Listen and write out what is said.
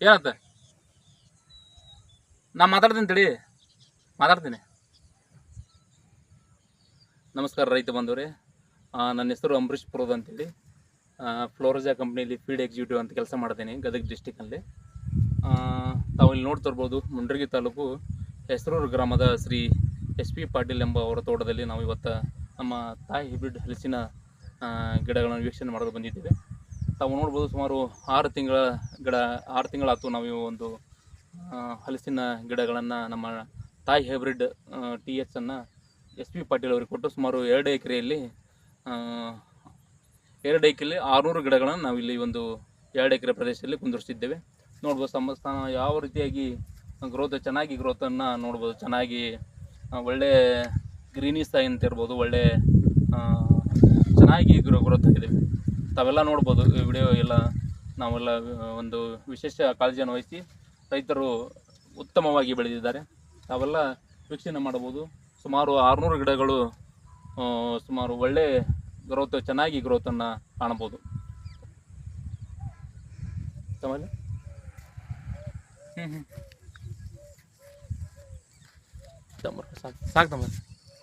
ಏನತ್ತ ನಾ ಮಾತಾಡ್ತೀನಿ ತಡಿ ಮಾತಾಡ್ತೀನಿ. ನಮಸ್ಕಾರ ರೈತ ಬಂದವರೇ, ನನ್ನ ಹೆಸರು ಅಂಬರೀಶ್ ಪುರೋದ್ ಅಂತೇಳಿ. ಫ್ಲೋರಜಾ ಕಂಪ್ನಿಯಲ್ಲಿ ಫೀಲ್ಡ್ ಎಕ್ಸಿಕ್ಯೂಟಿವ್ ಅಂತ ಕೆಲಸ ಮಾಡ್ತೀನಿ ಗದಗ ಡಿಸ್ಟಿಕ್ನಲ್ಲಿ. ತಾವು ಇಲ್ಲಿ ನೋಡ್ತಿರ್ಬೋದು, ಮುಂಡ್ರಗಿ ತಾಲೂಕು ಹೆಸರೂರು ಗ್ರಾಮದ ಶ್ರೀ SP ಪಾಟೀಲ್ ಎಂಬ ಅವರ ತೋಟದಲ್ಲಿ ನಾವು ಇವತ್ತು ನಮ್ಮ ತಾಯಿ ಹೈಬ್ರಿಡ್ ಹಲಸಿನ ಗಿಡಗಳನ್ನು ವೀಕ್ಷಣೆ ಮಾಡಲು ಬಂದಿದ್ದೇವೆ. ತಾವು ನೋಡ್ಬೋದು, ಸುಮಾರು 6 ತಿಂಗಳಾಯ್ತು ನಾವು ಒಂದು ಹಲಸಿನ ಗಿಡಗಳನ್ನು ನಮ್ಮ ತಾಯಿ ಹೈಬ್ರಿಡ್ TH ಅನ್ನು SP ಪಾಟೀಲ್ ಅವರಿಗೆ ಕೊಟ್ಟು ಸುಮಾರು 2 ಎಕರೆಯಲ್ಲಿ 600 ಗಿಡಗಳನ್ನು ನಾವು ಇಲ್ಲಿ ಒಂದು 2 ಎಕರೆ ಪ್ರದೇಶದಲ್ಲಿ ಕುಂದಿರಿಸಿದ್ದೇವೆ. ನೋಡ್ಬೋದು ಯಾವ ರೀತಿಯಾಗಿ ಚೆನ್ನಾಗಿ ಗ್ರೋತನ್ನು ನೋಡ್ಬೋದು. ಚೆನ್ನಾಗಿ ಒಳ್ಳೆ ಗ್ರೀನಿಸ್ ಅಂತ ಇರ್ಬೋದು, ಒಳ್ಳೆ ಚೆನ್ನಾಗಿ ಗ್ರೋತ್ ಆಗಿದೆ. ತಾವೆಲ್ಲ ನೋಡ್ಬೋದು ಈ ವಿಡಿಯೋ ಎಲ್ಲ ನಾವೆಲ್ಲ ಒಂದು ವಿಶೇಷ ಕಾಳಜಿಯನ್ನು ವಹಿಸಿ ರೈತರು ಉತ್ತಮವಾಗಿ ಬೆಳೆದಿದ್ದಾರೆ. ತಾವೆಲ್ಲ ವೀಕ್ಷಣೆ ಮಾಡ್ಬೋದು. ಸುಮಾರು 600 ಗಿಡಗಳು ಸುಮಾರು ಒಳ್ಳೆ ಚೆನ್ನಾಗಿ ಗ್ರೋತನ್ನು ಕಾಣಬಹುದು. ಸಾಕು